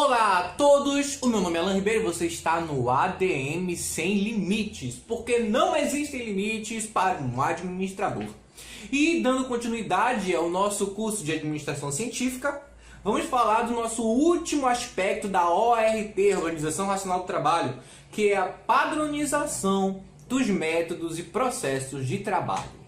Olá a todos, o meu nome é Alan Ribeiro e você está no ADM Sem Limites, porque não existem limites para um administrador. E dando continuidade ao nosso curso de Administração Científica, vamos falar do nosso último aspecto da ORT, Organização Racional do Trabalho, que é a padronização dos métodos e processos de trabalho.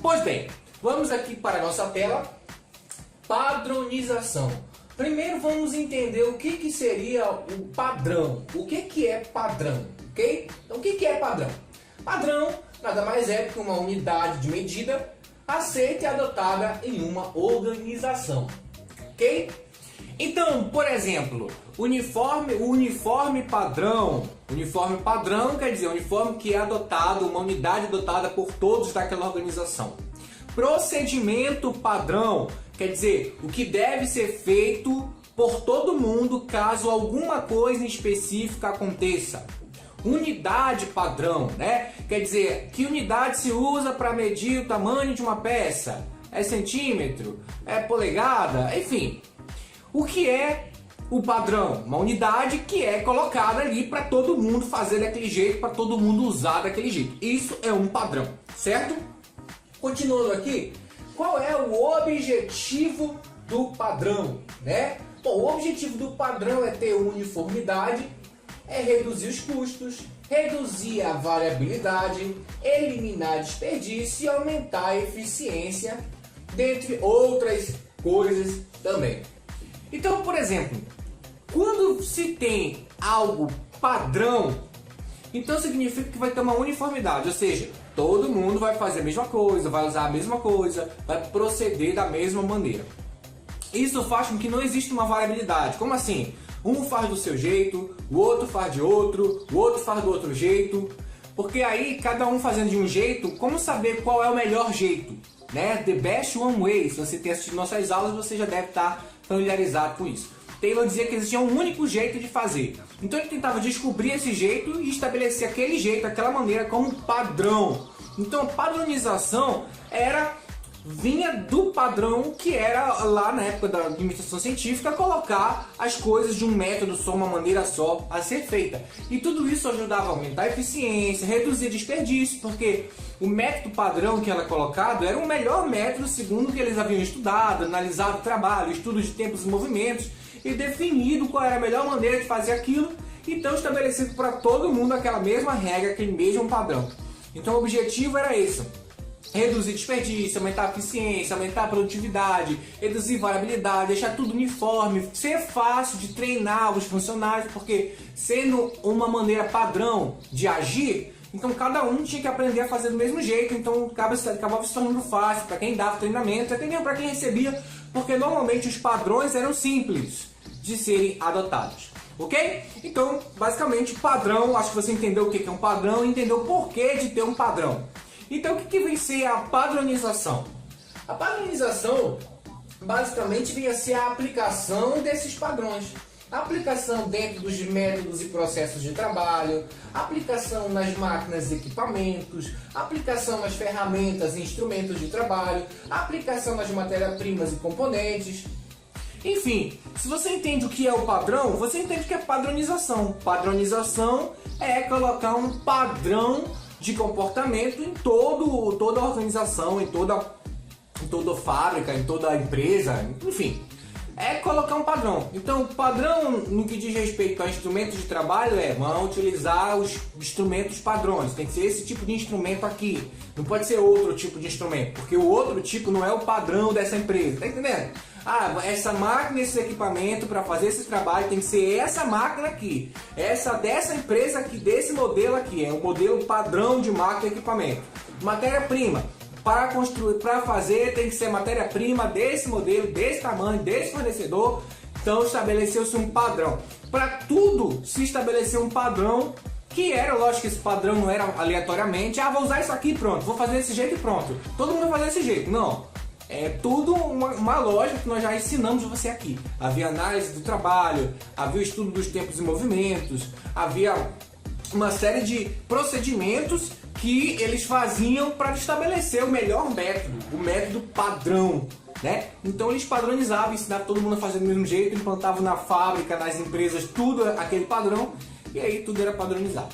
Pois bem, vamos aqui para a nossa tela, padronização. Primeiro vamos entender o que seria o padrão, o que é padrão, ok? Então o que é padrão? Padrão nada mais é que uma unidade de medida aceita e adotada em uma organização, ok? Então, por exemplo, o uniforme padrão quer dizer uniforme que é adotado, uma unidade adotada por todos daquela organização. Procedimento padrão quer dizer o que deve ser feito por todo mundo caso alguma coisa específica aconteça. Unidade padrão, né? Quer dizer, que unidade se usa para medir o tamanho de uma peça? É centímetro? É polegada? Enfim. O que é o padrão? Uma unidade que é colocada ali para todo mundo fazer daquele jeito, para todo mundo usar daquele jeito. Isso é um padrão, certo? Continuando aqui, qual é o objetivo do padrão, né? Bom, o objetivo do padrão é ter uniformidade, é reduzir os custos, reduzir a variabilidade, eliminar desperdício e aumentar a eficiência, dentre outras coisas também. Então, por exemplo, quando se tem algo padrão, então significa que vai ter uma uniformidade, ou seja, todo mundo vai fazer a mesma coisa, vai usar a mesma coisa, vai proceder da mesma maneira. Isso faz com que não exista uma variabilidade. Como assim? Um faz do seu jeito, o outro faz de outro, o outro faz do outro jeito. Porque aí, cada um fazendo de um jeito, como saber qual é o melhor jeito? Né? The best one way. Se você tem assistido nossas aulas, você já deve estar familiarizado com isso. Taylor dizia que existia um único jeito de fazer. Então ele tentava descobrir esse jeito e estabelecer aquele jeito, aquela maneira como padrão. Então padronização vinha do padrão que era lá na época da administração científica colocar as coisas de um método só, uma maneira só a ser feita. E tudo isso ajudava a aumentar a eficiência, reduzir desperdício, porque o método padrão que era colocado era o melhor método segundo o que eles haviam estudado, analisado o trabalho, estudo de tempos e movimentos e definido qual era a melhor maneira de fazer aquilo, então estabelecido para todo mundo aquela mesma regra, aquele mesmo padrão. Então o objetivo era esse: reduzir desperdício, aumentar a eficiência, aumentar a produtividade, reduzir variabilidade, deixar tudo uniforme, ser fácil de treinar os funcionários, porque sendo uma maneira padrão de agir, então cada um tinha que aprender a fazer do mesmo jeito, então acabava se tornando fácil para quem dava treinamento, até mesmo para quem recebia, porque normalmente os padrões eram simples de serem adotados. Ok? Então, basicamente, padrão, acho que você entendeu o que é um padrão e entendeu o porquê de ter um padrão. Então, o que vem ser a padronização? A padronização, basicamente, vem a ser a aplicação desses padrões. A aplicação dentro dos métodos e processos de trabalho, aplicação nas máquinas e equipamentos, aplicação nas ferramentas e instrumentos de trabalho, aplicação nas matérias-primas e componentes. Enfim, se você entende o que é o padrão, você entende o que é padronização. Padronização é colocar um padrão de comportamento em toda a organização, em toda fábrica, em toda empresa, enfim. É colocar um padrão. Então, padrão no que diz respeito a instrumentos de trabalho vão utilizar os instrumentos padrões. Tem que ser esse tipo de instrumento aqui. Não pode ser outro tipo de instrumento, porque o outro tipo não é o padrão dessa empresa. Tá entendendo? Essa máquina, esse equipamento para fazer esse trabalho tem que ser essa máquina aqui. Essa dessa empresa aqui, desse modelo aqui. É um modelo padrão de máquina e equipamento. Matéria-prima. Para construir, para fazer, tem que ser matéria-prima desse modelo, desse tamanho, desse fornecedor. Então estabeleceu-se um padrão. Para tudo se estabeleceu um padrão que que era, lógico que esse padrão não era aleatoriamente, vou usar isso aqui, pronto, vou fazer desse jeito e pronto. Todo mundo vai fazer desse jeito. Não. É tudo uma lógica que nós já ensinamos você aqui. Havia análise do trabalho, havia o estudo dos tempos e movimentos, havia uma série de procedimentos que eles faziam para estabelecer o melhor método, o método padrão, né? Então eles padronizavam, ensinavam todo mundo a fazer do mesmo jeito, implantavam na fábrica, nas empresas, tudo aquele padrão, e aí tudo era padronizado.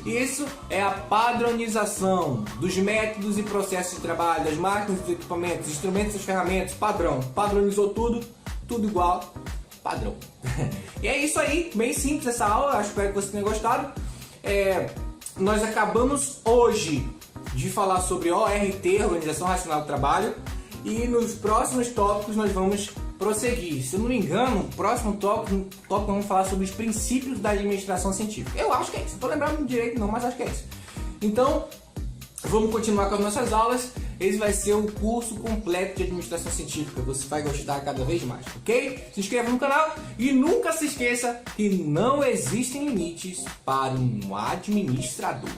E isso é a padronização dos métodos e processos de trabalho, das máquinas, dos equipamentos, instrumentos e ferramentas, padrão. Padronizou tudo, tudo igual, padrão. E é isso aí, bem simples essa aula, espero que você tenha gostado. Nós acabamos hoje de falar sobre ORT, Organização Racional do Trabalho, e nos próximos tópicos nós vamos prosseguir. Se eu não me engano, o próximo tópico vamos falar sobre os princípios da administração científica. Eu acho que é isso, não estou lembrando direito não, mas acho que é isso. Então, vamos continuar com as nossas aulas. Esse vai ser o curso completo de administração científica. Você vai gostar cada vez mais, ok? Se inscreva no canal e nunca se esqueça que não existem limites para um administrador.